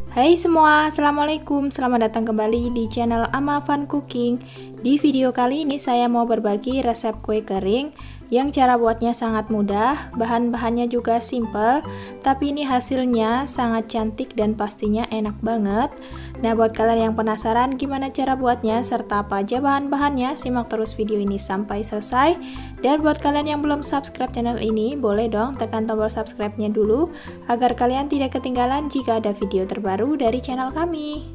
Hai semua, Assalamualaikum. Selamat datang kembali di channel Ama Fun Cooking. Di video kali ini saya mau berbagi resep kue kering yang cara buatnya sangat mudah, bahan-bahannya juga simple, tapi ini hasilnya sangat cantik dan pastinya enak banget. Nah, buat kalian yang penasaran gimana cara buatnya serta apa aja bahan-bahannya, simak terus video ini sampai selesai. Dan buat kalian yang belum subscribe channel ini, boleh dong tekan tombol subscribe-nya dulu agar kalian tidak ketinggalan jika ada video terbaru dari channel kami.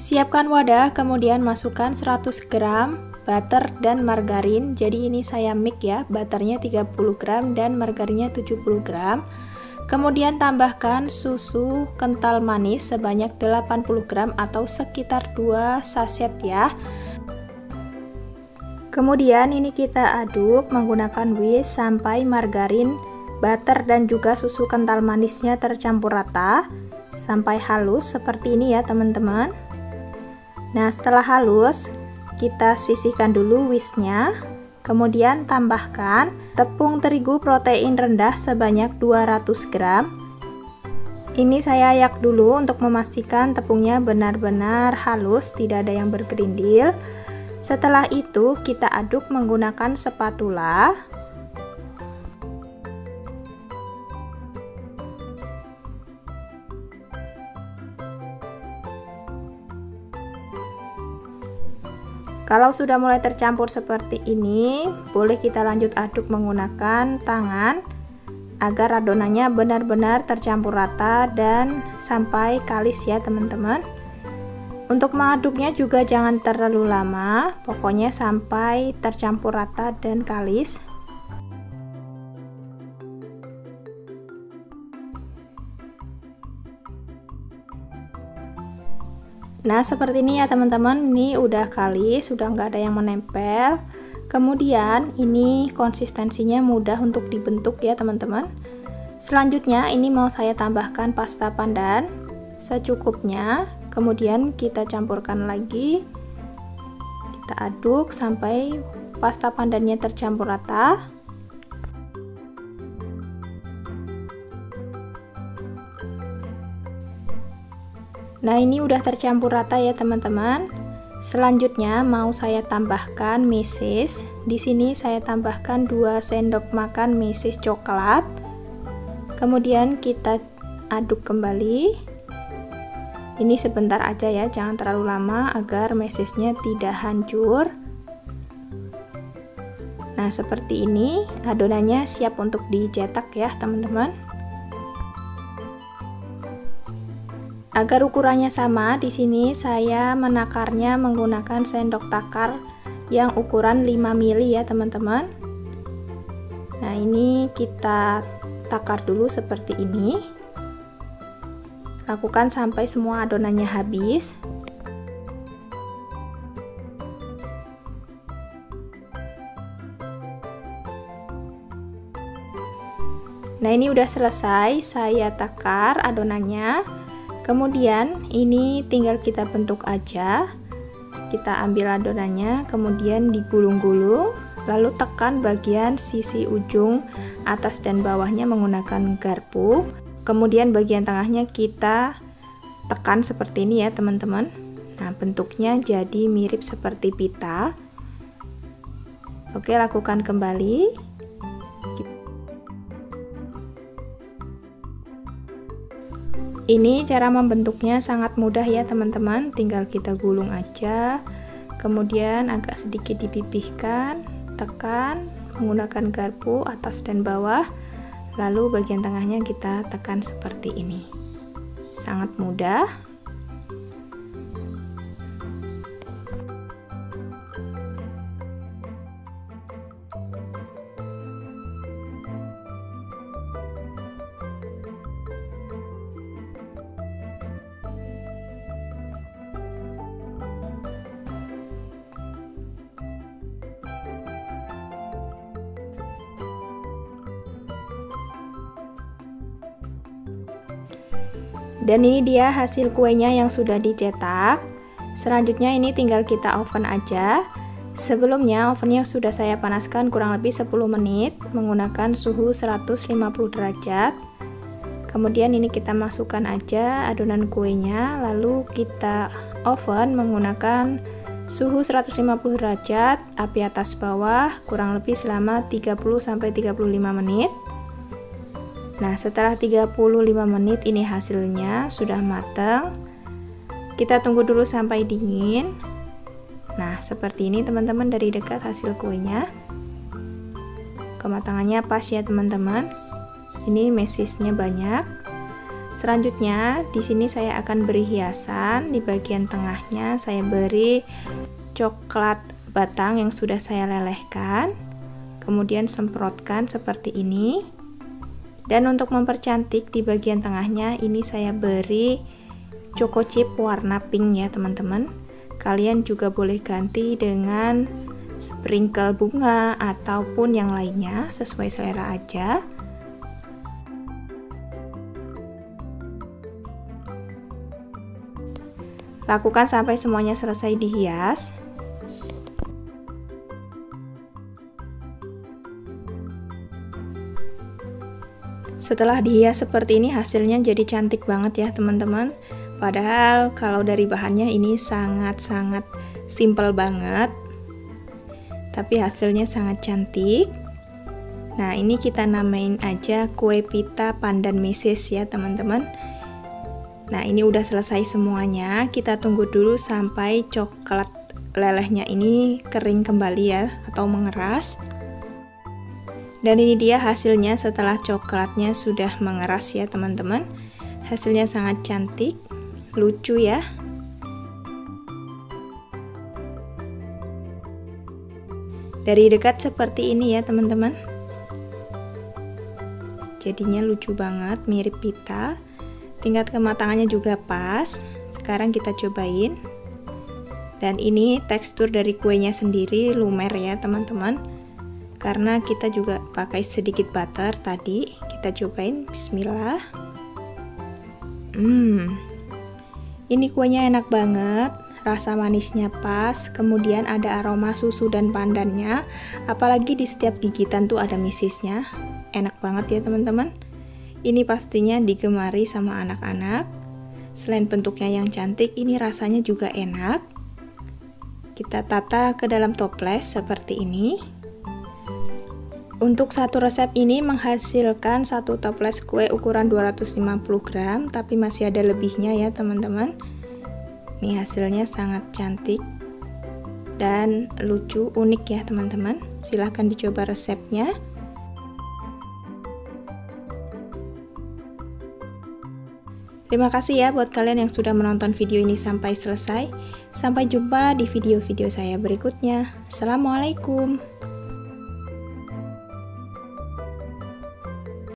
Siapkan wadah, kemudian masukkan 100 gram butter dan margarin. Jadi ini saya mix ya, butternya 30 gram dan margarinnya 70 gram. Kemudian tambahkan susu kental manis sebanyak 80 gram atau sekitar 2 sachet ya. Kemudian ini kita aduk menggunakan whisk sampai margarin, butter dan juga susu kental manisnya tercampur rata sampai halus seperti ini ya teman-teman. Nah, setelah halus kita sisihkan dulu whisknya. Kemudian tambahkan tepung terigu protein rendah sebanyak 200 gram. Ini saya ayak dulu untuk memastikan tepungnya benar-benar halus, tidak ada yang bergerindil. Setelah itu kita aduk menggunakan spatula. Kalau sudah mulai tercampur seperti ini, boleh kita lanjut aduk menggunakan tangan agar adonannya benar-benar tercampur rata dan sampai kalis ya teman-teman. Untuk mengaduknya juga jangan terlalu lama, pokoknya sampai tercampur rata dan kalis. Nah, seperti ini ya teman-teman, ini udah kalis, sudah nggak ada yang menempel. Kemudian ini konsistensinya mudah untuk dibentuk ya teman-teman. Selanjutnya ini mau saya tambahkan pasta pandan secukupnya. Kemudian kita campurkan lagi, kita aduk sampai pasta pandannya tercampur rata. Nah, ini udah tercampur rata ya teman-teman. Selanjutnya mau saya tambahkan meses. Di sini saya tambahkan 2 sendok makan meses coklat. Kemudian kita aduk kembali. Ini sebentar aja ya, jangan terlalu lama agar mesesnya tidak hancur. Nah, seperti ini adonannya siap untuk dicetak ya teman-teman. Agar ukurannya sama, di sini saya menakarnya menggunakan sendok takar yang ukuran 5 ml ya teman-teman. Nah, ini kita takar dulu seperti ini. Lakukan sampai semua adonannya habis. Nah, ini udah selesai, saya takar adonannya. Kemudian ini tinggal kita bentuk aja. Kita ambil adonannya, kemudian digulung-gulung, lalu tekan bagian sisi ujung atas dan bawahnya menggunakan garpu. Kemudian bagian tengahnya kita tekan seperti ini ya teman-teman. Nah, bentuknya jadi mirip seperti pita. Oke, lakukan kembali. Ini cara membentuknya sangat mudah ya teman-teman, tinggal kita gulung aja, kemudian agak sedikit dipipihkan, tekan menggunakan garpu atas dan bawah, lalu bagian tengahnya kita tekan seperti ini. Sangat mudah. Dan ini dia hasil kuenya yang sudah dicetak. Selanjutnya ini tinggal kita oven aja. Sebelumnya ovennya sudah saya panaskan kurang lebih 10 menit menggunakan suhu 150 derajat. Kemudian ini kita masukkan aja adonan kuenya, lalu kita oven menggunakan suhu 150 derajat, api atas bawah, kurang lebih selama 30-35 menit. Nah, setelah 35 menit ini hasilnya sudah matang. Kita tunggu dulu sampai dingin. Nah, seperti ini teman-teman dari dekat hasil kuenya. Kematangannya pas ya teman-teman. Ini mesisnya banyak. Selanjutnya di sini saya akan beri hiasan. Di bagian tengahnya saya beri coklat batang yang sudah saya lelehkan. Kemudian semprotkan seperti ini. Dan untuk mempercantik di bagian tengahnya ini saya beri choco chip warna pink ya teman-teman. Kalian juga boleh ganti dengan sprinkle bunga ataupun yang lainnya sesuai selera aja. Lakukan sampai semuanya selesai dihias. Setelah dihias seperti ini hasilnya jadi cantik banget ya teman-teman. Padahal kalau dari bahannya ini sangat-sangat simple banget. Tapi hasilnya sangat cantik. Nah, ini kita namain aja kue pita pandan meses ya teman-teman. Nah, ini udah selesai semuanya. Kita tunggu dulu sampai coklat lelehnya ini kering kembali ya, atau mengeras. Dan ini dia hasilnya setelah coklatnya sudah mengeras ya teman-teman. Hasilnya sangat cantik, lucu ya. Dari dekat seperti ini ya teman-teman. Jadinya lucu banget, mirip pita. Tingkat kematangannya juga pas. Sekarang kita cobain. Dan ini tekstur dari kuenya sendiri lumer ya teman-teman. Karena kita juga pakai sedikit butter tadi. Kita cobain, bismillah. Ini kuenya enak banget. Rasa manisnya pas, kemudian ada aroma susu dan pandannya. Apalagi di setiap gigitan tuh ada mesisnya. Enak banget ya teman-teman. Ini pastinya digemari sama anak-anak. Selain bentuknya yang cantik, ini rasanya juga enak. Kita tata ke dalam toples seperti ini. Untuk satu resep ini menghasilkan satu toples kue ukuran 250 gram, tapi masih ada lebihnya ya teman-teman. Ini hasilnya sangat cantik dan lucu, unik ya teman-teman. Silahkan dicoba resepnya. Terima kasih ya buat kalian yang sudah menonton video ini sampai selesai. Sampai jumpa di video-video saya berikutnya. Assalamualaikum.